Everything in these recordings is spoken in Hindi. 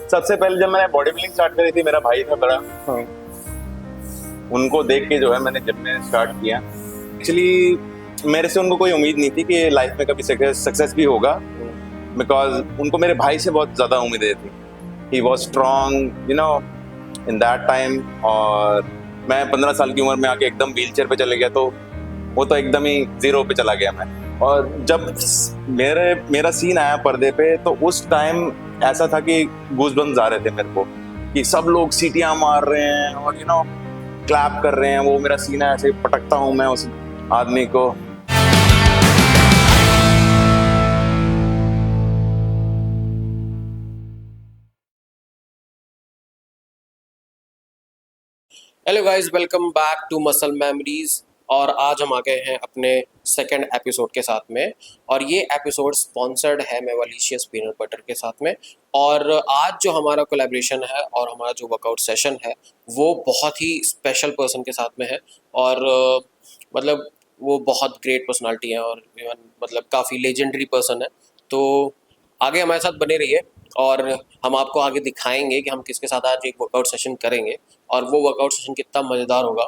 सबसे पहले जब मैंने बॉडी बिल्डिंग स्टार्ट करी थी, मेरा भाई था बड़ा, हाँ। उनको देख के जो है मैंने जिम में स्टार्ट किया। एक्चुअली मेरे से उनको कोई उम्मीद नहीं थी कि लाइफ में कभी सक्सेस भी होगा, बिकॉज उनको मेरे भाई से बहुत ज़्यादा उम्मीदें थी। He was strong in that time, और मैं 15 साल की उम्र में आके एकदम व्हील चेयर पे चले गया, तो वो तो एकदम ही जीरो पे चला गया मैं। और जब मेरा सीन आया पर्दे पे, तो उस टाइम ऐसा था कि गूज़बम्प्स आ रहे थे मेरे को, कि सब लोग सीटियां मार रहे हैं और क्लैप कर रहे हैं। वो मेरा सीन है, ऐसे पटकता हूँ मैं उस आदमी को। Hello guys, welcome back to muscle memories. और आज हम आ गए हैं अपने सेकंड एपिसोड के साथ में, और ये एपिसोड स्पॉन्सर्ड है मेवालिशियस पीनट बटर के साथ में। और आज जो हमारा कोलैबोरेशन है और हमारा जो वर्कआउट सेशन है वो बहुत ही स्पेशल पर्सन के साथ में है। और मतलब वो बहुत ग्रेट पर्सनालिटी है और मतलब काफ़ी लेजेंडरी पर्सन है। तो आगे हमारे साथ बने रहिए और हम आपको आगे दिखाएंगे कि हम किसके साथ आज एक वर्कआउट सेशन करेंगे और वो वर्कआउट सेशन कितना मज़ेदार होगा।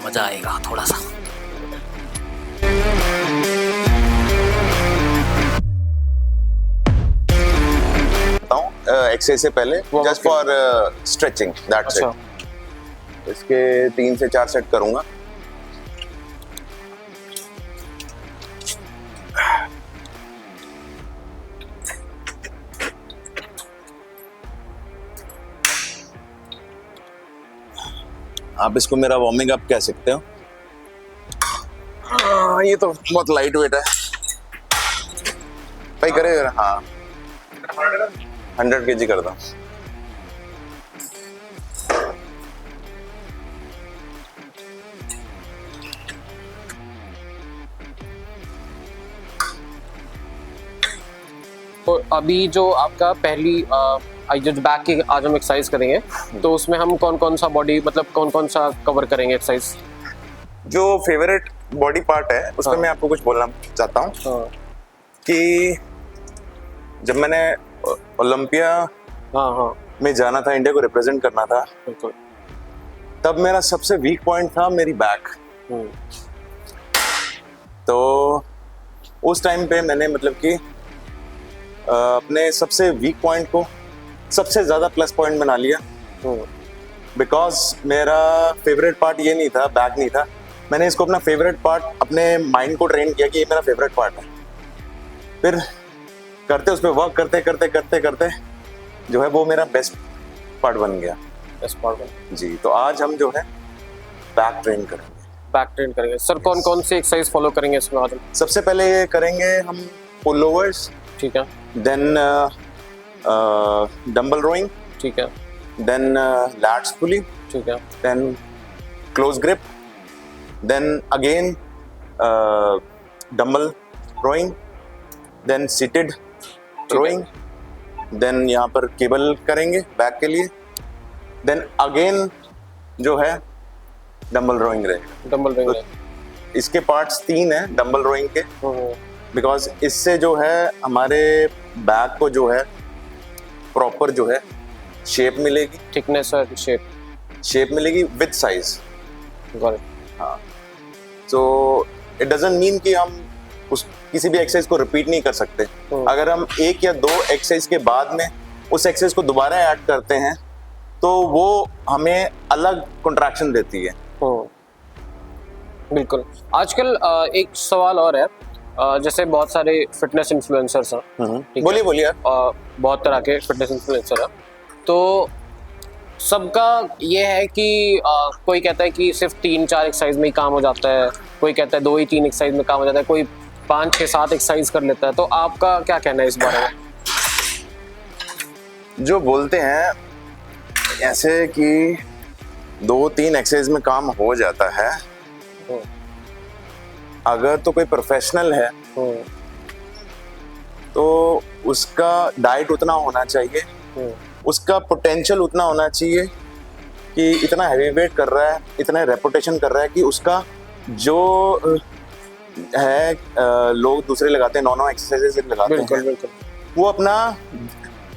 मजा आएगा थोड़ा सा। एक्सरसाइज से पहले just for stretching, that's it. इसके 3 से 4 सेट करूंगा। आप इसको मेरा वार्मिंग अप कह सकते हो। ये तो बहुत लाइट वेट है भाई, करे। हाँ, 100 kg कर दो। तो अभी जो आपका पहली जो बैक की आज हम एक्सरसाइज करेंगे, तो उसमें हम कौन कौन सा बॉडी मतलब कौन कौन सा कवर करेंगे एक्सरसाइज? जो फेवरेट बॉडी पार्ट है उसमें मैं आपको कुछ बोलना चाहता हूँ कि जब मैंने ओलंपिया में जाना था, इंडिया को रिप्रेजेंट करना था, तब मेरा सबसे वीक पॉइंट था मेरी बैक। तो उस टाइम पे मैंने मतलब कि अपने सबसे वीक पॉइंट को सबसे ज़्यादा प्लस पॉइंट बना लिया, बिकॉज मेरा फेवरेट पार्ट ये नहीं था, बैक नहीं था। मैंने इसको अपना फेवरेट पार्ट, अपने माइंड को ट्रेन किया कि ये मेरा फेवरेट पार्ट है। फिर उस पर वर्क करते करते करते करते जो है वो मेरा बेस्ट पार्ट बन गया। बेस्ट पार्ट बन जी। तो आज हम जो है बैक ट्रेन करेंगे। सर कौन कौन सी एक्सरसाइज फॉलो करेंगे इसमें आज? सबसे पहले ये करेंगे हम पुल ओवर्स, ठीक है। देन डंबल रोइंग, ठीक है। देन लैट्स पुली, ठीक है, then close grip, then again dumbbell rowing, then seated rowing, then यहाँ पर केबल करेंगे बैक के लिए, देन अगेन जो है डंबल रोइंग रहेगा। तो इसके पार्ट्स 3 हैं डंबल रोइंग के, बिकॉज इससे जो है हमारे बैक को जो है प्रॉपर जो है शेप मिलेगी, थिकनेस और शेप मिलेगी विद साइज। हाँ, तो इट डजंट मीन कि हम किसी भी एक्सरसाइज को रिपीट नहीं कर सकते। अगर हम 1 या 2 एक्सरसाइज के बाद में उस एक्सरसाइज को दोबारा ऐड करते हैं तो वो हमें अलग कॉन्ट्रैक्शन देती है। बिल्कुल। आजकल एक सवाल और है, जैसे बहुत सारे फिटनेस इन्फ्लुएंसर्स हैं, बोलिए बहुत तरह के फिटनेस इन्फ्लुएंसर हैं। तो सबका ये है कि कोई कहता है कि सिर्फ 3-4 एक्सरसाइज में ही काम हो जाता है, कोई कहता है 2 ही 3 एक्सरसाइज में काम हो जाता है, कोई 5, 6, 7 एक्सरसाइज कर लेता है, तो आपका क्या कहना है इस बारे में? जो बोलते हैं ऐसे कि 2-3 एक्सरसाइज में काम हो जाता है, अगर तो कोई प्रोफेशनल है तो उसका डाइट उतना होना चाहिए, उसका पोटेंशियल उतना होना चाहिए कि इतना हैवी वेट कर रहा है, इतना रेपुटेशन कर रहा है कि उसका जो है लोग दूसरे लगाते हैं 9 एक्सरसाइजेस लगाते बिल्कुल हैं, बिल्कुल। वो अपना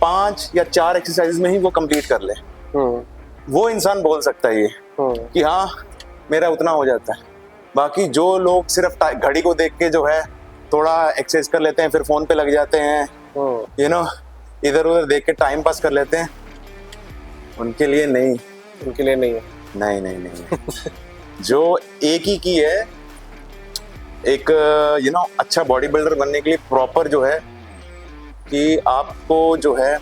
5 या 4 एक्सरसाइजेस में ही वो कंप्लीट कर ले। वो इंसान बोल सकता है ये कि हाँ मेरा उतना हो जाता है। बाकी जो लोग सिर्फ घड़ी को देख के जो है थोड़ा एक्सरसाइज कर लेते हैं, फिर फोन पे लग जाते हैं, इधर उधर देख के टाइम पास कर लेते हैं, उनके लिए नहीं, उनके लिए नहीं है। नहीं। जो एक ही की है, एक अच्छा बॉडी बिल्डर बनने के लिए प्रॉपर जो है कि आपको जो है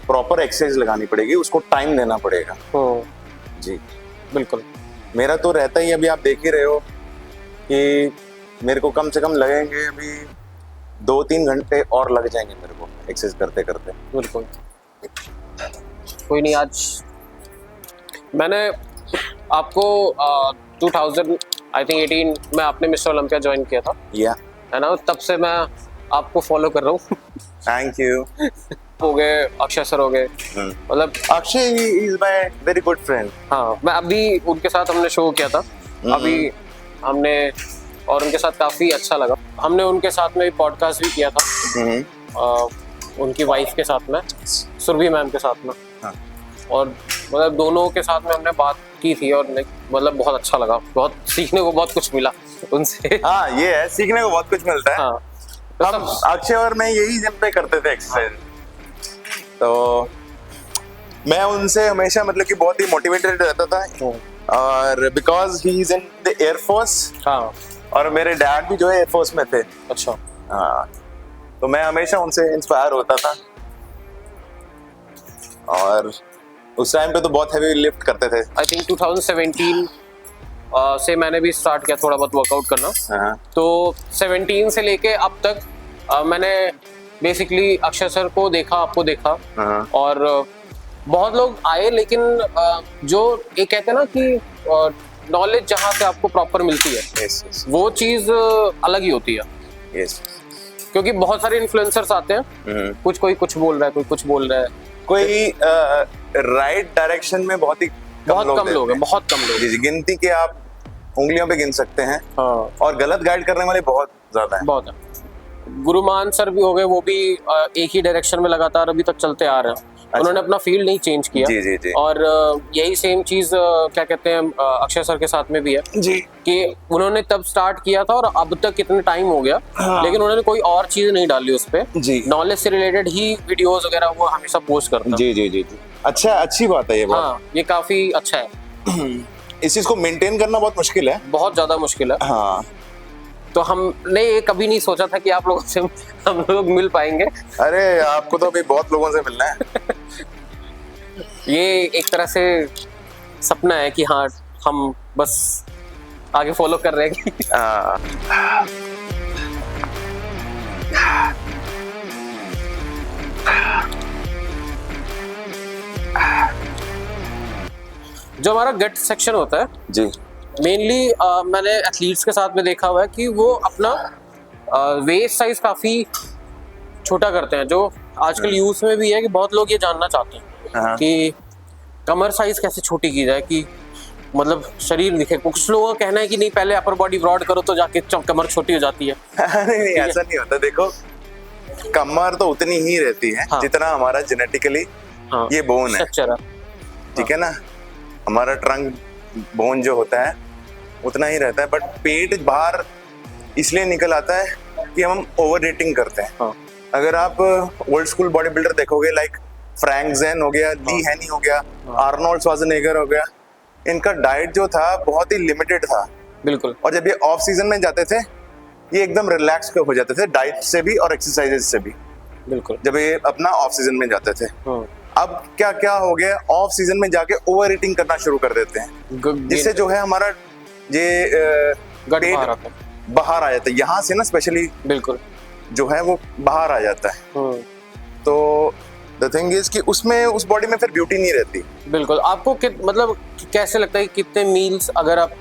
प्रॉपर एक्सरसाइज लगानी पड़ेगी, उसको टाइम देना पड़ेगा। जी बिल्कुल। मेरा तो रहता ही, अभी आप देख ही रहे हो कि मेरे को कम से कम लगेंगे अभी 2-3 घंटे और लग जाएंगे मेरे को एक्सरसाइज करते करते। बिल्कुल। कोई नहीं, आज मैंने आपको 2018 में आपने मिस्टर ओलंपिया ज्वाइन किया था, है ना? तब से मैं आपको फॉलो कर रहा हूँ। Thank you. हो गए अक्षय सर, हो गए, मतलब Akshay is my very good friend. हाँ, मैं अभी उनके साथ हमने शो किया था अभी हमने, और उनके साथ काफी अच्छा लगा। हमने उनके साथ में पॉडकास्ट भी किया था उनकी वाइफ के साथ में, सुरभि मैम के साथ में। हाँ। और मतलब दोनों के साथ में हमने बात की थी और मतलब बहुत अच्छा लगा, बहुत सीखने को बहुत कुछ मिला उनसे। हाँ ये है, सीखने को बहुत कुछ मिलता है। हाँ, हम अक्षय और मैं यही जिम पे करते थे एक्सरसाइज। तो मैं उनसे हमेशा मतलब कि बहुत ही मोटिवेटेड रहता था, और because he is in the air force. हाँ, और मेरे डैड भी जो है एयरफोर्स में थे। अच्छा। हाँ, तो मैं हमेशा उनसे इंस्पायर होता था, और उस टाइम पे तो बहुत हैवी लिफ्ट करते थे। आई थिंक 2017 से मैंने भी स्टार्ट किया थोड़ा बहुत वर्कआउट करना। हाँ। तो 17 से लेके अब तक मैंने बेसिकली अक्षय सर को देखा, आपको देखा, हाँ। और बहुत लोग आए, लेकिन जो ये कहते हैं ना कि नॉलेज जहाँ से आपको प्रॉपर मिलती है, yes. वो चीज़ अलग ही होती है। yes. क्योंकि बहुत सारे इन्फ्लुएंसर्स आते हैं, कोई कुछ बोल रहा है, कोई कुछ बोल रहा है, कोई राइट डायरेक्शन में बहुत कम लोग हैं, बहुत कम लोग। जी, गिनती के आप उंगलियों पे गिन सकते हैं। हाँ। और गलत गाइड करने वाले बहुत ज्यादा हैं। बहुत है। गुरुमान सर भी हो गए, वो भी एक ही डायरेक्शन में लगातार अभी तक चलते आ रहे हैं। अच्छा। उन्होंने अपना फील्ड नहीं चेंज किया। जी, जी, जी। और यही सेम चीज क्या कहते हैं अक्षय सर के साथ में भी है जी, कि उन्होंने तब स्टार्ट किया था और अब तक कितने टाइम हो गया। हाँ। लेकिन उन्होंने कोई और चीज नहीं डाली उस पे। जी। नॉलेज से रिलेटेड ही वीडियोस वगैरह वो हमेशा पोस्ट करता है। जी, जी, जी, जी। अच्छा, अच्छी बात है ये बात। हाँ, ये काफी अच्छा है। इस चीज को मेंटेन करना बहुत मुश्किल है, बहुत ज्यादा मुश्किल है। हाँ। तो हमने ये कभी नहीं सोचा था कि आप लोगों से हम लोग मिल पाएंगे। अरे आपको तो अभी बहुत लोगों से मिलना है। ये एक तरह से सपना है कि हाँ, हम बस आगे फॉलो कर रहे हैं। जो हमारा गट सेक्शन होता है जी, मेनली मैंने एथलीट्स के साथ में देखा हुआ है कि वो अपना वेस्ट साइज काफी छोटा करते हैं। जो आजकल यूथ में भी है कि बहुत लोग ये जानना चाहते हैं कि कमर साइज कैसे छोटी की जाए, कि मतलब शरीर दिखे। कुछ लोगों का कहना है कि नहीं, पहले अपर बॉडी ब्रॉड करो तो जाके कमर छोटी हो जाती है। नहीं, ऐसा नहीं होता। देखो, कमर तो उतनी ही रहती है जितना हमारा जेनेटिकली ये बोन है, ठीक है ना। हमारा ट्रंक बोन जो होता है उतना ही रहता है, बट पेट बाहर इसलिए निकल आता है कि हम ओवर रेटिंग करते हैं। अगर आप ओल्ड स्कूल बॉडी बिल्डर देखोगे, लाइक फ्रैंक ज़ेन हो गया, ली हैनी हो गया, आर्नोल्ड श्वार्ज़नेगर हो गया, इनका डाइट जो था बहुत ही लिमिटेड था। बिल्कुल। और जब ये ऑफ सीजन में जाते थे, ये एकदम रिलैक्स हो जाते थे, डाइट से भी और एक्सरसाइजेज से भी। बिल्कुल। जब ये अपना ऑफ सीजन में जाते थे। अब क्या क्या हो गया, ऑफ सीजन में जाके ओवर ईटिंग करना शुरू कर देते हैं, जिससे जो है हमारा ये बाहर आ जाता है, यहाँ से ना स्पेशली बिल्कुल। जो है वो बाहर आ जाता है। तो द थिंग इज कि उसमें उस बॉडी में फिर ब्यूटी नहीं रहती। बिल्कुल। आपको मतलब कैसे लगता है कि कितने मील्स अगर आप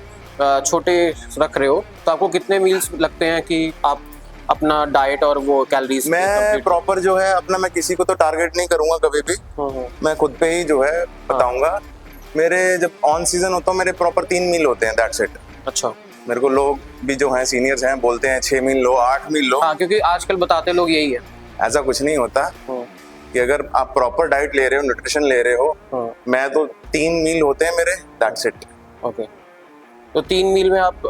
छोटे रख रहे हो तो आपको कितने मील्स लगते हैं कि आप अपना डाइट और वो कैलोरीज? मैं प्रॉपर जो है अपना, मैं किसी को तो टारगेट नहीं करूंगा कभी भी, मैं खुद पे ही जो है बताऊंगा। मेरे जब ऑन सीजन होता है मेरे प्रॉपर 3 मील होते हैं, दैट्स इट। अच्छा। मेरे को लोग भी जो हैं सीनियर्स हैं बोलते हैं 6 मील लो, 8 मील लो। हाँ, क्योंकि आजकल बताते लोग यही है। ऐसा कुछ नहीं होता कि अगर आप प्रॉपर डाइट ले रहे हो, न्यूट्रिशन ले रहे हो, मैं तो 3 मील होते हैं मेरे, दैट्स इट। ओके। तो 3 मील में आप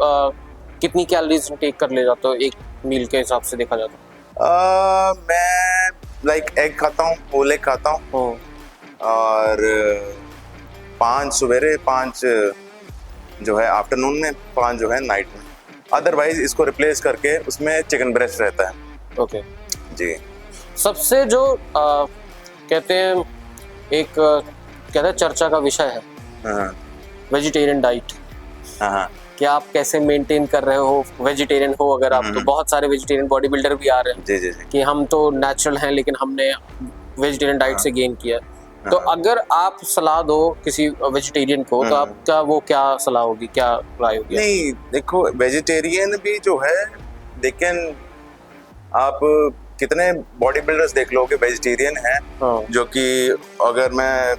कितनी कैलोरीज टेक कर ले जाते हो एक मील के हिसाब से देखा जाता? मैं लाइक एग खाता हूँ, होल एग खाता हूँ, और 5 सवेरे, 5 जो है आफ्टरनून में, 5 जो है नाइट में। अदरवाइज इसको रिप्लेस करके उसमें चिकन ब्रेस्ट रहता है। ओके जी। सबसे जो कहते हैं एक कहते हैं चर्चा का विषय है वेजिटेरियन डाइट। क्या आप कैसे मेंटेन कर रहे हो? वेजिटेरियन हो अगर आप, तो बहुत सारे वेजिटेरियन बॉडी बिल्डर भी आ रहे हैं जी जी कि हम तो नेचुरल हैं लेकिन हमने वेजिटेरियन डाइट से गेन किया। तो अगर आप सलाह दो किसी वेजिटेरियन को तो आपका वो क्या सलाह होगी, क्या राय होगी? नहीं देखो, वेजिटेरियन भी जो है, लेकिन आप कितने बॉडी बिल्डर्स देख लोगे वेजिटेरियन हैं, जो कि अगर मैं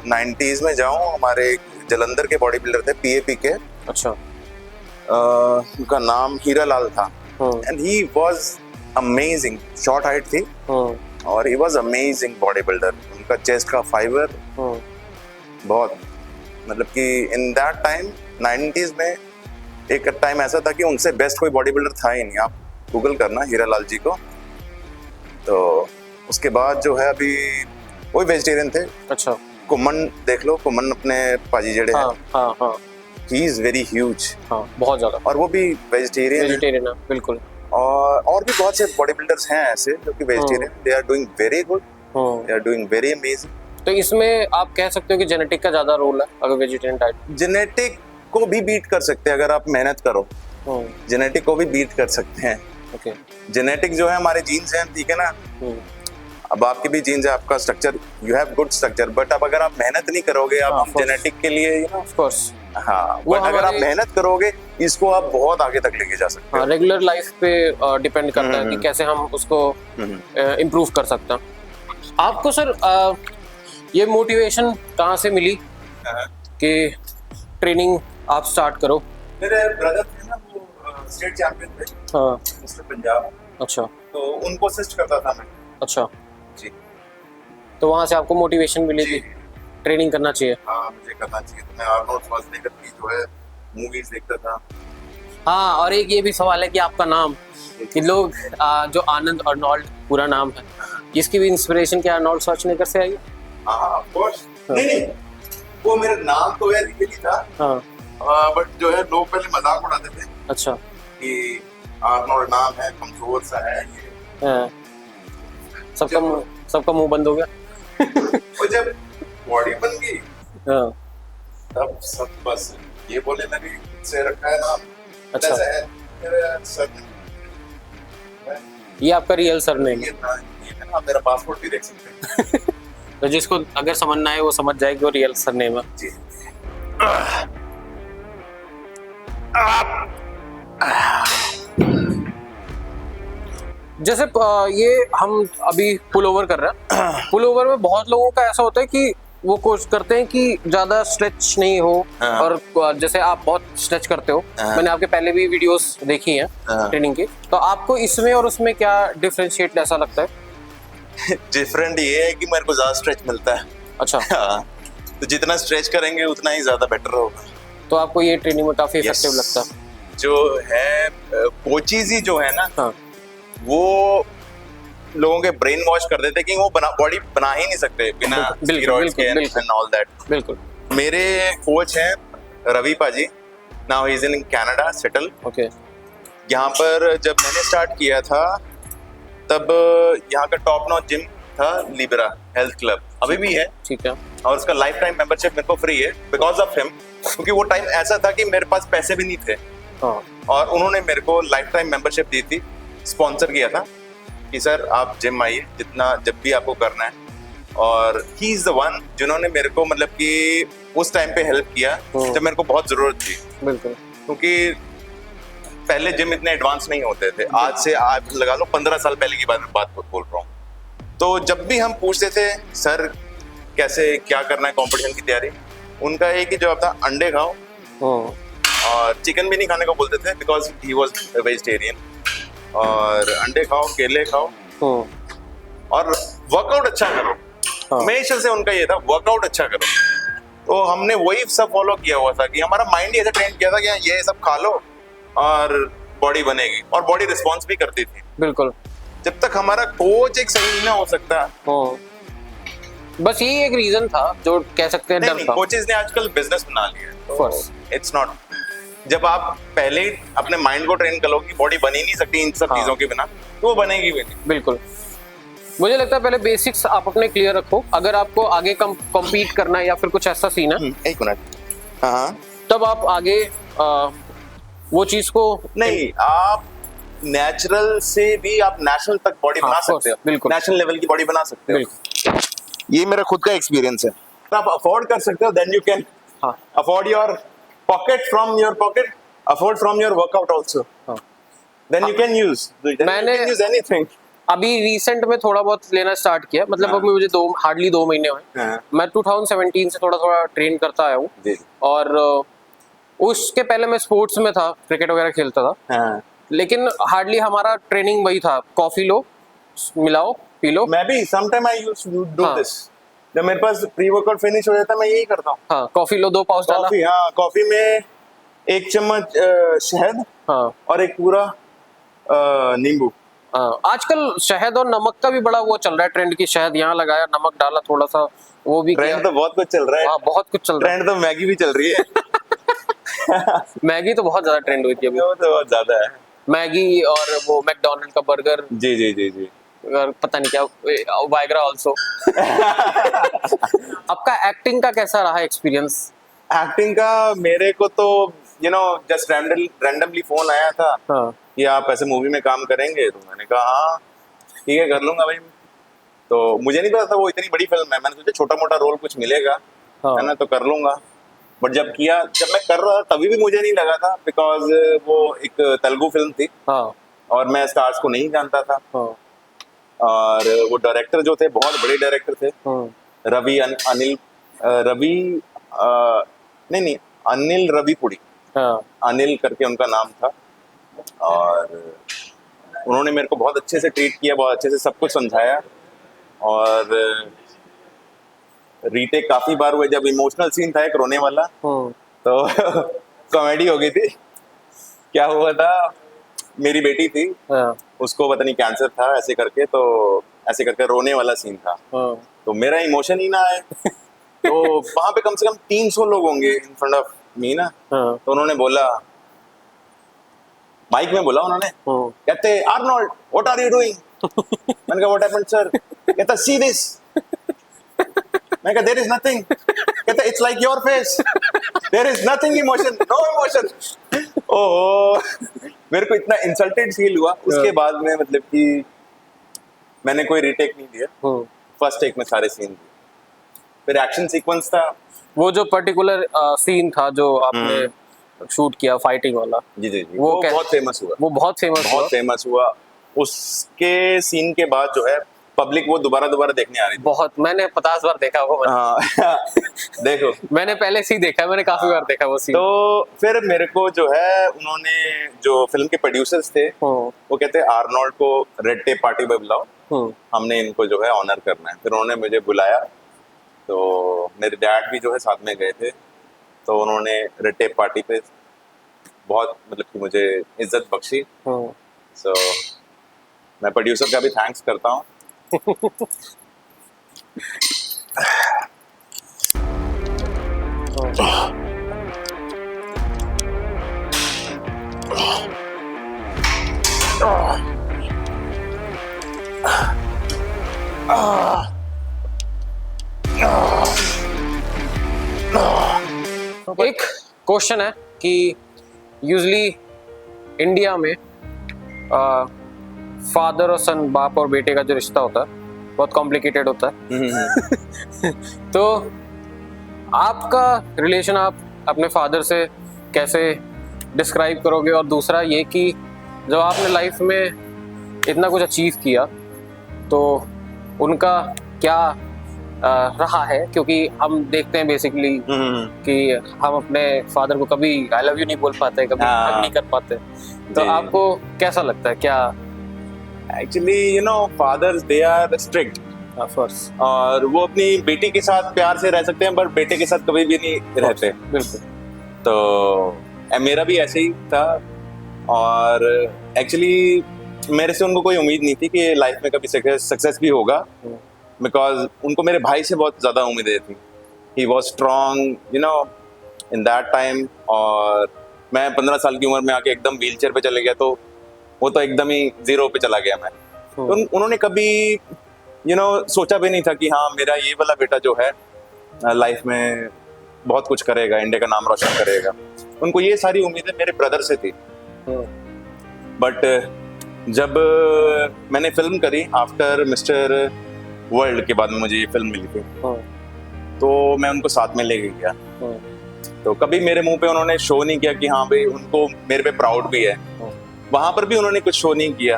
90s में जाऊं, हमारे जलंधर के बॉडी बिल्डर थे पीएपी के। अच्छा। उनका नाम हीरा लाल था, and he was amazing. Short height थी और he was amazing body builder. उनका चेस्ट का फाइबर बहुत, मतलब कि इन दैट टाइम 90s में एक टाइम ऐसा था कि उनसे बेस्ट कोई बॉडी बिल्डर था ही नहीं। आप गूगल करना हीरा लाल जी को। तो उसके बाद जो है अभी वही वेजिटेरियन थे। अच्छा। कुमन देख लो, कुमन अपने पाजी जेड़े हैं। हाँ हाँ। He is very huge. हाँ, बहुत ज्यादा। और वो भी वेजिटेरियन है, बिल्कुल। और भी बहुत से बॉडी बिल्डर्स हैं ऐसे जो कि vegetarian, they are doing very good, they are doing very amazing. तो इसमें आप कह सकते हो कि जेनेटिक का ज्यादा रोल है अगर वेजिटेरियन डाइट? जेनेटिक को भी बीट कर सकते हैं अगर आप मेहनत करो। जेनेटिक को भी बीट कर सकते हैं। ओके। जेनेटिक जो है हमारे जीन्स हैं, ठीक है ना। अब आपके भी जीन्स है, आपका structure, you have good structure, but अब अगर आप मेहनत नहीं करोगे, आप जेनेटिक के लिए, यू नो, ऑफ कोर्स, हाँ, बट अगर आप मेहनत करोगे इसको आप बहुत आगे तक लेके जा सकते हो। रेगुलर लाइफ पे डिपेंड करता है कि कैसे हम उसको इम्प्रूव कर सकते हैं। आपको सर ये मोटिवेशन कहाँ से मिली कि ट्रेनिंग आप स्टार्ट करो? मेरे ब्रदर थे ना, वो स्टेट चैंपियन थे। हाँ। मिस्टर पंजाब। अच्छा। तो उनको असिस्ट करता था मैं। अच्छा जी। तो वहाँ से आपको मोटिवेशन मिली कि ट्रेनिंग करना चाहिए? हाँ, मुझे करना चाहिए। तो मैं आर्नोल्ड श्वार्ज़नेगर की जो है मूवीज देखता था। हाँ, और एक ये भी सवाल है कि आपका नाम, कि लोग जो आनंद अर्नोल्ड पूरा नाम है, इसकी भी इंस्पिरेशन क्या आर्नोल्ड श्वार्ज़नेगर से आई? हाँ, ऑफ कोर्स। नहीं, वो मेरा नाम तो है रियली था। हाँ। बट जो है लोग पहले मजाक उड़ाते थे। अच्छा। कि आर्नोल्ड नाम है, कमजोर सा है ये। हाँ। सबका मुंह बंद हो गया। वो जब बॉडी बन गई, हाँ, तब सब बस ये बोले लगे से रखा है नाम। अच्छा। है मेरा सरनेम, ये आपका रियल सरनेम है? ये ना, आप मेरा पासपोर्ट भी देख सकते हैं। तो जिसको अगर समझना है वो समझ जाए कि वो रियल सरनेम है। जी। जैसे ये हम अभी पुल ओवर कर रहे हैं, पुल ओवर में बहुत लोगों का ऐसा होता है कि वो कोशिश करते हैं कि ज्यादा स्ट्रेच नहीं हो, और जैसे आप बहुत स्ट्रेच करते हो, मैंने आपके पहले भी वीडियोस देखी हैं ट्रेनिंग की, तो आपको इसमें और उसमें क्या डिफरेंशिएट ऐसा लगता है? डिफरेंट ये है कि मेरे को ज्यादा स्ट्रेच मिलता है। अच्छा। हाँ, तो जितना स्ट्रेच करेंगे उतना ही ज्यादा बेटर होगा। तो आपको ये ट्रेनिंग में काफी इफेक्टिव लगता है? जो है कोचेज ही जो है ना, हाँ, वो लोगों के ब्रेन वॉश कर देते कि वो बॉडी बना ही नहीं सकते बिना स्टेरॉइड्स के एंड ऑल दैट। बिल्कुल। मेरे कोच हैं रवि पाजी, now he is in Canada settle. Okay. यहाँ पर जब मैंने स्टार्ट किया था तब यहाँ का टॉप नॉच जिम था लिबरा हेल्थ क्लब, अभी भी है। ठीक है। और उसका लाइफ टाइम मेंबरशिप मेरे को फ्री है बिकॉज ऑफ हिम, क्योंकि वो टाइम ऐसा था कि मेरे पास पैसे भी नहीं थे। हाँ, और उन्होंने मेरे को लाइफ टाइम मेंबरशिप दी थी, स्पॉन्सर किया था कि सर आप जिम आइए जितना जब भी आपको करना है। और ही इज द वन जिन्होंने मेरे को मतलब कि उस टाइम पे हेल्प किया जब मेरे को बहुत जरूरत थी, बिल्कुल। क्योंकि पहले जिम इतने एडवांस नहीं होते थे। आज से आप लगा लो 15 साल पहले की बात बोल रहा हूँ। तो जब भी हम पूछते थे सर कैसे क्या करना है कंपटीशन की तैयारी, उनका एक ही जवाब था अंडे खाओ, और चिकन भी नहीं खाने को बोलते थे बिकॉज ही वॉज वेजिटेरियन। और अंडे खाओ, केले खाओ और वर्कआउट अच्छा करो। हमेशा से उनका ये था वर्कआउट अच्छा करो। तो हमने वही सब फॉलो किया हुआ था कि हमारा माइंड ही ऐसा ट्रेन किया था कि ये सब खा लो और बॉडी बनेगी, और बॉडी रिस्पॉन्स भी करती थी। बिल्कुल। जब तक हमारा कोच एक सही ना हो सकता, बस यही एक रीजन था जो कह सकते हैं डर था। कोचेस ने आजकल बिजनेस बना लिया, तो इट्स नॉट। जब आप पहले ही अपने माइंड को ट्रेन करो कि बॉडी बन ही नहीं सकती इन सब चीजों के बिना, तो वो बनेगी भी नहीं। बिल्कुल। मुझे लगता है पहले बेसिक्स आप अपने क्लियर रखो। अगर आपको आगे कम्पीट करना है या फिर कुछ ऐसा सीन है, एक मिनट, हाँ, तब आप आगे वो चीज को नहीं, आप नेचुरल से भी आप नेशनल तक बॉडी बना सकते हो। बिल्कुल, नेशनल लेवल की बॉडी बना सकते हो। बिल्कुल। ये मेरा खुद का एक्सपीरियंस है। आप अफोर्ड कर सकते हो, then you can afford your pocket from your pocket, afford from your workout also, then you can use anything. अभी रिसेंट में थोड़ा बहुत लेना स्टार्ट किया, मतलब अभी मुझे हार्डली 2 महीने हुए। मैं 2017 से थोड़ा थोड़ा ट्रेन करता आया हूँ, और उसके पहले मैं स्पोर्ट्स में था, क्रिकेट वगैरह खेलता था। लेकिन हार्डली हमारा ट्रेनिंग वही था, कॉफी लो, मिलाओ, पी लो। मैं भी sometime I used to do this. जब मेरे पास प्री वर्कआउट फिनिश हो जाता है, मैं यही करता हूँ। हाँ, कॉफी लो, 2 पाउच डाला। कॉफी, हाँ, कॉफी में 1 चम्मच शहद, हाँ, और एक पूरा नींबू। आजकल शहद और नमक का भी बड़ा वो चल रहा है ट्रेंड, की शहद यहाँ लगाया, नमक डाला थोड़ा सा, वो भी ट्रेंड तो बहुत कुछ चल रहा है। हाँ, बहुत कुछ चल रहा है। ट्रेंड तो मैगी भी चल रही है। मैगी तो बहुत ज्यादा ट्रेंड हुई थी अभी। वो तो बहुत ज्यादा है, मैगी और वो मैकडोनल्ड का बर्गर। जी जी जी जी, और पता नहीं क्या, वाइग्रा ऑल्सो। आपका एक्टिंग का कैसा रहा एक्सपीरियंस? एक्टिंग का मेरे को तो जस्ट रैंडमली फोन आया था कि आप ऐसे मूवी में काम करेंगे, तो मैंने कहा हाँ ठीक है, कर लूंगा भाई। तो मुझे नहीं पता था वो इतनी बड़ी फिल्म है, मैंने सोचा छोटा मोटा रोल कुछ मिलेगा, है ना, तो कर लूंगा। बट जब मैं कर रहा था तभी भी मुझे नहीं लगा था, बिकॉज वो एक तेलुगु फिल्म थी, और मैं स्टार्स को नहीं जानता था। और वो डायरेक्टर जो थे बहुत बड़े डायरेक्टर थे, अनिल रविपुड़ी, अनिल करके उनका नाम था। और उन्होंने मेरे को बहुत अच्छे से ट्रीट किया, बहुत अच्छे से सब कुछ समझाया, और रीटेक काफी बार हुए। जब इमोशनल सीन था एक रोने वाला, तो कॉमेडी हो गई थी। क्या हुआ था, मेरी बेटी थी, उसको पता नहीं कैंसर था, ऐसे करके रोने वाला सीन था। तो मेरा इमोशन ही ना आए। तो वहां पे कम से कम 300 लोग होंगे इन फ्रंट ऑफ मी ना। तो उन्होंने बोला, माइक में बोला उन्होंने, कहते Arnold what are you doing? मैंने कहा व्हाट हैपेंड सर? कहता सी दिस। मैं कहा देयर इज नथिंग। कहता it's like your face, there is nothing, emotion, no emotion. Oh, मेरे को इतना इंसल्टेड फील हुआ। उसके बाद में मतलब कि मैंने कोई रीटेक नहीं दिया, फर्स्ट टेक में सारे सीन दिए। फिर एक्शन सीक्वेंस था, वो जो पर्टिकुलर सीन था जो आपने शूट किया फाइटिंग वाला, जी जी जी, वो बहुत फेमस हुआ। वो बहुत फेमस हुआ। उसके सीन के बाद जो है पब्लिक वो दोबारा देखने आ रही थी। बहुत, मैंने 50 बार देखा वो। देखो, मैंने पहले से ही देखा, मैंने काफी बार देखा वो सीन। तो फिर मेरे को जो है, उन्होंने जो फिल्म के प्रोड्यूसर्स थे, वो कहते आर्नोल्ड को रेड टेप पार्टी पे बुलाओ, हमने इनको जो है ऑनर करना है। फिर उन्होंने मुझे बुलाया, तो मेरे डैड भी जो है साथ में गए थे। तो उन्होंने रेड टेप पार्टी पे बहुत मतलब कि मुझे इज्जत बख्शी। सो मैं प्रोड्यूसर का भी थैंक्स करता हूँ। एक क्वेश्चन है कि यूजली इंडिया में फादर और सन, बाप और बेटे का जो रिश्ता होता है बहुत कॉम्प्लिकेटेड होता है। तो आपका रिलेशन आप अपने फादर से कैसे डिस्क्राइब करोगे? और दूसरा ये कि जब आपने लाइफ में इतना कुछ अचीव किया तो उनका क्या रहा है? क्योंकि हम देखते हैं बेसिकली कि हम अपने फादर को कभी आई लव यू नहीं बोल पाते, कभी हग नहीं कर पाते। तो आपको कैसा लगता है? क्या actually you know fathers they are strict और वो अपनी बेटी के साथ प्यार से रह सकते हैं बट बेटे के साथ कभी भी नहीं रहते। बिल्कुल। तो मेरा भी ऐसे ही था और एक्चुअली मेरे से उनको कोई उम्मीद नहीं थी कि लाइफ में कभी सक्सेस भी होगा, बिकॉज उनको मेरे भाई से बहुत ज़्यादा उम्मीदें थी। He was strong you know in that time, और मैं 15 साल की उम्र में आके एकदम व्हील चेयर पे चले गया, तो वो तो एकदम ही जीरो पे चला गया मैं। तो उन्होंने कभी यू नो सोचा भी नहीं था कि हाँ मेरा ये वाला बेटा जो है लाइफ में बहुत कुछ करेगा, इंडिया का नाम रोशन करेगा। उनको ये सारी उम्मीदें मेरे ब्रदर से थी। बट जब मैंने फिल्म करी आफ्टर मिस्टर वर्ल्ड के बाद में मुझे ये फिल्म मिली थी, तो मैं उनको साथ में लेके गया। तो कभी मेरे मुंह पे उन्होंने शो नहीं किया कि हाँ भाई उनको मेरे पे प्राउड भी है। वहां पर भी उन्होंने कुछ शो नहीं किया।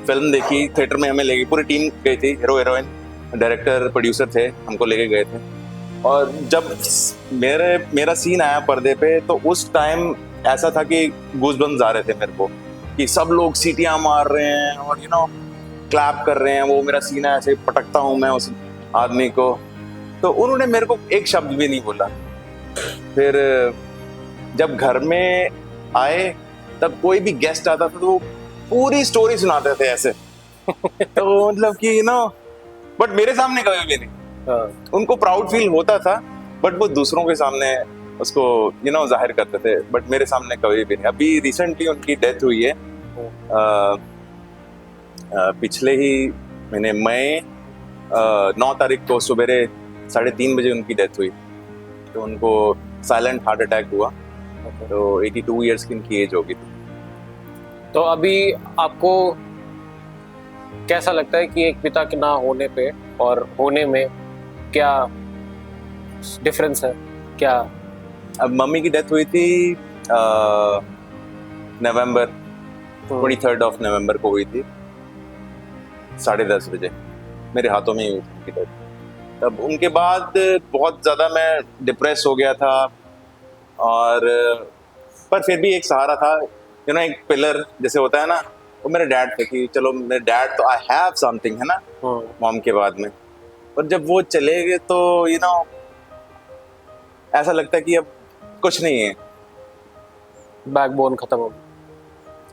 फिल्म देखी, थिएटर में हमें लेगी, पूरी टीम गई थी, हीरो हीरोइन, डायरेक्टर, प्रोड्यूसर थे, हमको लेके गए थे। और जब मेरा सीन आया पर्दे पे तो उस टाइम ऐसा था कि गूज़बम्स आ रहे थे मेरे को कि सब लोग सीटियां मार रहे हैं और यू नो क्लैप कर रहे हैं। वो मेरा सीना ऐसे पटकता हूँ मैं उस आदमी को, तो उन्होंने मेरे को एक शब्द भी नहीं बोला। फिर जब घर में आए तब कोई भी गेस्ट आता था तो वो पूरी स्टोरी सुनाते थे ऐसे। तो मतलब कि यू नो बट मेरे सामने कभी भी नहीं। उनको प्राउड फील होता था बट वो दूसरों के सामने उसको यू नो जाहिर करते थे, बट मेरे सामने कभी भी नहीं। अभी रिसेंटली उनकी डेथ हुई है, पिछले ही महीने मई 9 तारीख को सुबह 3:30 बजे उनकी डेथ हुई। तो उनको साइलेंट हार्ट अटैक हुआ। तो 82 इयर्स की उनकी एज होगी। तो अभी आपको कैसा लगता है कि एक पिता के ना होने पे और होने में क्या डिफरेंस है? क्या अब मम्मी की डेथ हुई थी नवंबर 23 ऑफ नवंबर को हुई थी, 10:30 बजे मेरे हाथों में ही हुई थी उनकी डेथ। तब उनके बाद बहुत ज़्यादा मैं डिप्रेस हो गया था, और पर फिर भी एक सहारा था, यू नो एक पिलर जैसे होता है ना, वो मेरे डैड थे कि चलो मेरे डैड तो आई हैव समथिंग है ना मॉम के बाद में। पर जब वो चले गए तो यू नो ऐसा लगता है कि अब कुछ नहीं है, बैकबोन खत्म हो,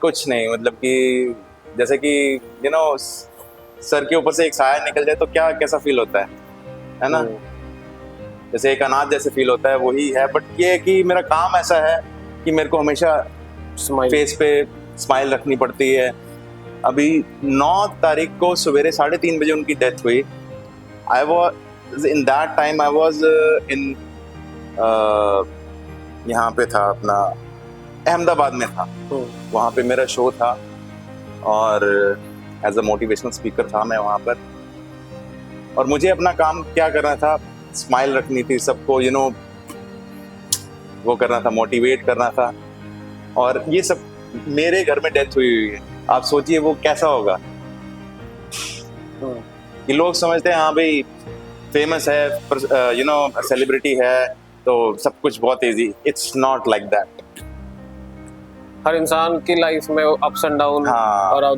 कुछ नहीं। मतलब कि जैसे कि यू नो सर के ऊपर से एक साया निकल जाए तो क्या कैसा फील होता है ना? जैसे एक अनाथ जैसे फील होता है, वही है। बट ये है कि मेरा काम ऐसा है कि मेरे को हमेशा फेस पे स्माइल रखनी पड़ती है। अभी 9 तारीख को सवेरे 3:30 बजे उनकी डेथ हुई। I was in that time I was in यहाँ पे था अपना अहमदाबाद में था, वहाँ पे मेरा शो था और एज अ मोटिवेशनल स्पीकर था मैं वहाँ पर। और मुझे अपना काम क्या करना था, स्माइल रखनी थी सबको, यू नो वो करना था, मोटिवेट करना था। और ये सब मेरे घर में डेथ हुई है। आप सोचिए वो कैसा होगा कि लोग समझते हैं हाँ भाई फेमस है, यू नो सेलिब्रिटी है तो सब कुछ बहुत easy. It's not like that. हर इंसान की लाइफ में अप्स एंड डाउन, और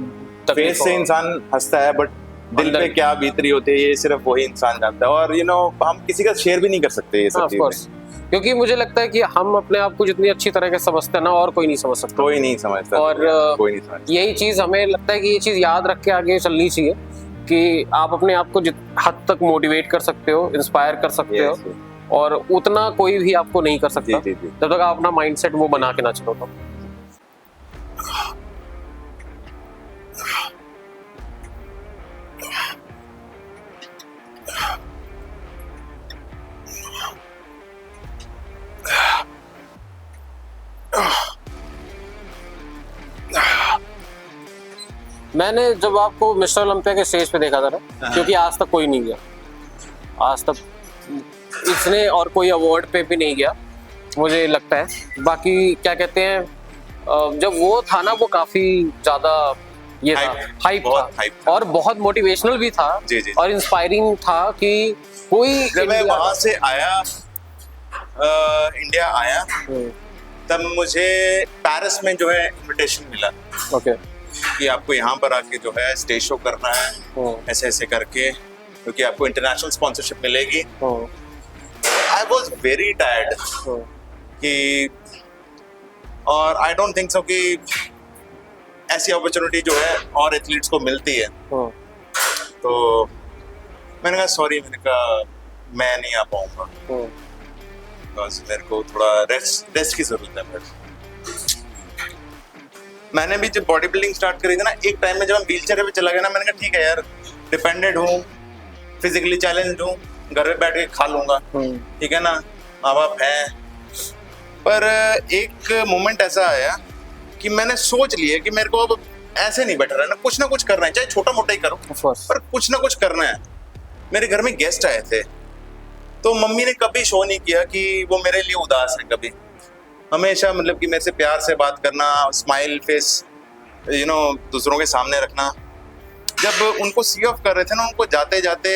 फेस से इंसान हंसता है बट दिल पे क्या बीत रही होती है ये सिर्फ वही इंसान जानता है। और यू नो हम किसी का शेयर भी नहीं कर सकते ये सब चीजें, क्योंकि मुझे लगता है कि हम अपने आप को जितनी अच्छी तरह से समझते हैं ना, और कोई नहीं समझ सकता। कोई नहीं समझता, और कोई नहीं समझता। यही चीज हमें लगता है कि ये चीज याद रख के आगे चलनी चाहिए कि आप अपने आप को हद तक मोटिवेट कर सकते हो, इंस्पायर कर सकते हो, और उतना कोई भी आपको नहीं कर सकता जब तक आप अपना माइंडसेट वो बना के ना चलो। तो मैंने जब आपको मिस्टर ओलंपिया के स्टेज पे देखा था ना, हाँ। क्योंकि आज तक कोई नहीं गया, आज तक इसने और कोई अवार्ड पे भी नहीं गया मुझे लगता है। बाकी क्या कहते हैं, जब वो था ना वो काफी ज्यादा ये था, हाइप बहुत था, hype था। और बहुत मोटिवेशनल भी था जी, जी। और इंस्पायरिंग था कि कोई जब मैं इंडिया- वहां से आया, इंडिया आया, तब मुझे पेरिस में जो है इनविटेशन मिला ओके कि आपको यहाँ पर आके जो है स्टेज शो करना है, ऐसे ऐसे करके, क्योंकि आपको इंटरनेशनल स्पॉन्सरशिप मिलेगी। आई वॉज वेरी टायर्ड कि, और आई डोंट थिंक सो कि ऐसी अपॉर्चुनिटी जो है और एथलीट्स को मिलती है। तो मैंने कहा सॉरी, मैंने कहा मैं नहीं आ पाऊंगा, बिकॉज मेरे को थोड़ा रेस्ट की जरूरत है। मैंने भी जब बॉडी बिल्डिंग स्टार्ट करी थी ना, एक टाइम में जब मैं व्हील चेयर पे चला गया ना, मैंने कहा ठीक है यार, डिपेंडेंट हूँ, फिजिकली चैलेंज हूँ, घर में बैठ के खा लूंगा, ठीक है ना, माँ बाप है। पर एक मोमेंट ऐसा आया कि मैंने सोच लिया कि मेरे को अब ऐसे नहीं बैठा रहना, कुछ ना कुछ करना है, चाहे छोटा मोटा ही करो, पर कुछ ना कुछ करना है। मेरे घर में गेस्ट आए थे, तो मम्मी ने कभी शो नहीं किया कि वो मेरे लिए उदास है, कभी, हमेशा मतलब कि मेरे से प्यार से बात करना, स्माइल फेस दूसरों के सामने रखना। जब उनको सी ऑफ कर रहे थे ना, उनको जाते जाते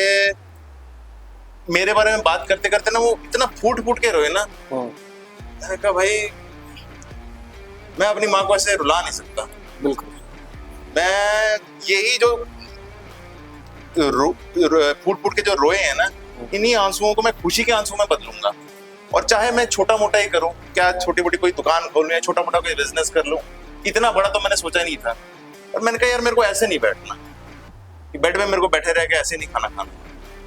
मेरे बारे में बात करते करते ना, वो इतना फूट फूट के रोए ना, मैंने कहा भाई मैं अपनी माँ को ऐसे रुला नहीं सकता। बिल्कुल। मैं यही जो फूट फूट के जो रोए हैं ना, इन्हीं आंसुओं को मैं खुशी के आंसू में बदलूंगा। और चाहे मैं छोटा मोटा ही करूं, क्या छोटी मोटी कोई दुकान खोलूं या छोटा मोटा कोई बिजनेस कर लूं, इतना बड़ा तो मैंने सोचा नहीं था। और मैंने कहा यार मेरे को ऐसे नहीं बैठना, कि बेड में मेरे को बैठे रह के ऐसे नहीं खाना खाना।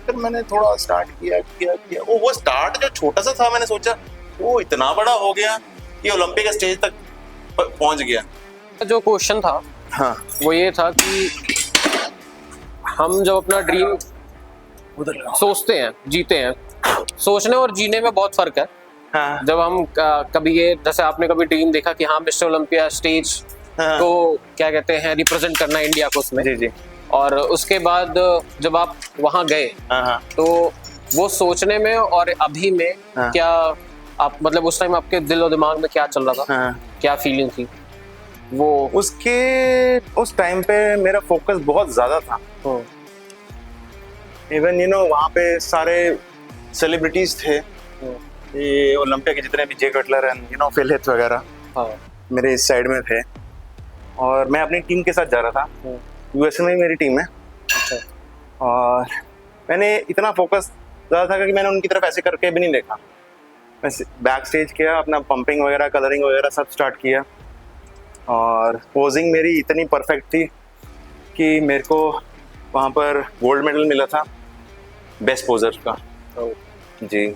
फिर मैंने थोड़ा स्टार्ट किया। वो स्टार्ट जो छोटा सा था, मैंने सोचा वो इतना बड़ा हो गया कि ओलंपिक स्टेज तक पहुंच गया। जो क्वेश्चन था हाँ, वो ये था कि हम जब अपना ड्रीम सोचते हैं, जीते हैं, सोचने और जीने में बहुत फर्क है। हाँ, जब हम कभी ये, जैसे आपने कभी ड्रीम देखा कि हाँ मिस्टर ओलंपिया स्टेज हाँ, को क्या कहते हैं रिप्रेजेंट करना इंडिया को उसमें, जी जी, और उसके बाद जब आप वहाँ गए हाँ हाँ, तो वो सोचने में और अभी में हाँ। क्या आप, मतलब उस टाइम आपके दिल और दिमाग में क्या चल रहा था, हाँ। क्या फीलिंग थी वो? उस टाइम पे मेरा फोकस बहुत ज्यादा था। इवन वहाँ पे सारे सेलिब्रिटीज थे, ये ओलंपिया के जितने भी जे कटलर एंड फिल हिथ वगैरह हाँ। मेरे इस साइड में थे, और मैं अपनी टीम के साथ जा रहा था। यूएसए में मेरी टीम है, और मैंने इतना फोकस ज़्यादा था कि मैंने उनकी तरफ ऐसे करके भी नहीं देखा। मैं बैक स्टेज किया, अपना पंपिंग वगैरह, कलरिंग वगैरह सब स्टार्ट किया, और पोजिंग मेरी इतनी परफेक्ट थी कि मेरे को वहाँ पर गोल्ड मेडल मिला था बेस्ट पोजर का। जी,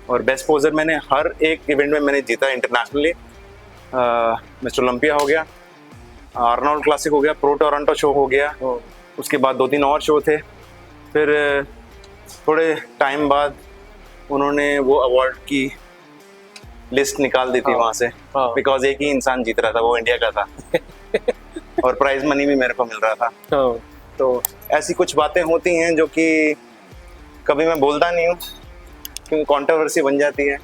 और बेस्ट पोजर मैंने हर एक इवेंट में मैंने जीता इंटरनेशनली। मिस्टर ओलंपिया हो गया, आर्नोल्ड क्लासिक हो गया, प्रो टोरंटो शो हो गया, उसके बाद 2-3 और शो थे। फिर थोड़े टाइम बाद उन्होंने वो अवार्ड की लिस्ट निकाल दी थी वहाँ से, बिकॉज एक ही इंसान जीत रहा था, वो इंडिया का था और प्राइज मनी भी मेरे को मिल रहा था। तो ऐसी कुछ बातें होती हैं जो कि कभी मैं बोलता नहीं हूँ, क्योंकि कंट्रोवर्सी बन जाती है।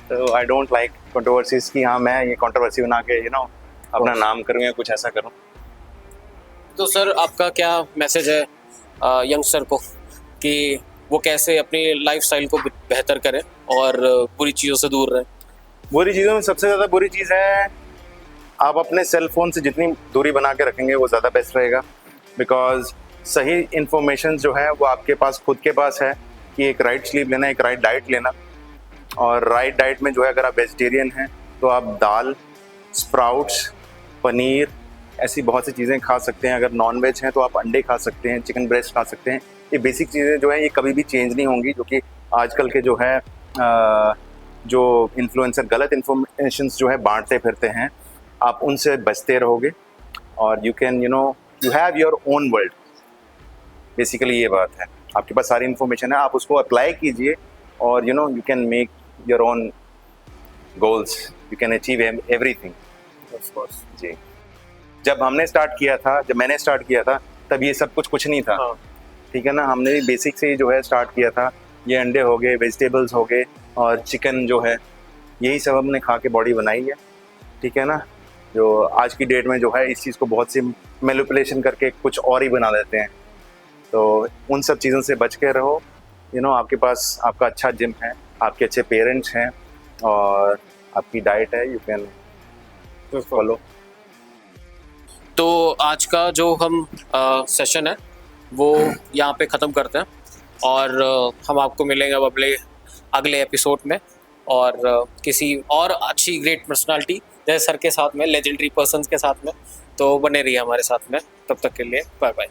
तो आई डोंट लाइक कंट्रोवर्सीज कि हाँ मैं ये कंट्रोवर्सी बना के अपना नाम करूँ या कुछ ऐसा करूँ। तो सर आपका क्या मैसेज है यंगस्टर को कि वो कैसे अपनी लाइफस्टाइल को बेहतर करें और बुरी चीज़ों से दूर रहें? बुरी चीज़ों में सबसे ज़्यादा बुरी चीज़ है, आप अपने सेल फोन से जितनी दूरी बना के रखेंगे वो ज़्यादा बेस्ट रहेगा। बिकॉज सही इन्फॉर्मेशन जो है वो आपके पास खुद के पास है कि एक राइट स्लीप लेना, एक राइट डाइट लेना। और राइट डाइट में जो है, अगर आप वेजिटेरियन हैं तो आप दाल, स्प्राउट्स, पनीर, ऐसी बहुत सी चीज़ें खा सकते हैं। अगर नॉन वेज हैं तो आप अंडे खा सकते हैं, चिकन ब्रेस्ट खा सकते हैं। ये बेसिक चीज़ें जो है ये कभी भी चेंज नहीं होंगी, जो कि आजकल के जो है जो इन्फ्लुएंसर गलत इन्फॉर्मेशन जो है बांटते फिरते हैं, आप उनसे बचते रहोगे और you can you have your own world. Basically ये बात है, आपके पास सारी इन्फॉर्मेशन है, आप उसको अप्लाई कीजिए और you can make your own goals, you can achieve everything. Of course. जी। जब हमने स्टार्ट किया था, जब मैंने स्टार्ट किया था, तब ये सब कुछ नहीं था। हाँ। ठीक है ना, हमने बेसिक से ही जो है स्टार्ट किया था। ये अंडे हो गए, वेजिटेबल्स हो गए और चिकन जो है, यही सब हमने खा के बॉडी बनाई है। ठीक है ना, जो आज की डेट में जो है इस चीज़ को बहुत सी मैनिपुलेशन करके कुछ और ही बना देते हैं। तो उन सब चीज़ों से बच के रहो। आपके पास आपका अच्छा जिम है, आपके अच्छे पेरेंट्स हैं और आपकी डाइट है, यू कैन फॉलो। तो आज का जो हम सेशन है वो यहाँ पे ख़त्म करते हैं और हम आपको मिलेंगे अब अगले एपिसोड में और किसी और अच्छी ग्रेट पर्सनालिटी जैसे सर के साथ में, लेजेंडरी पर्सन्स के साथ में। तो बने रहिए हमारे साथ में, तब तक के लिए बाय बाय।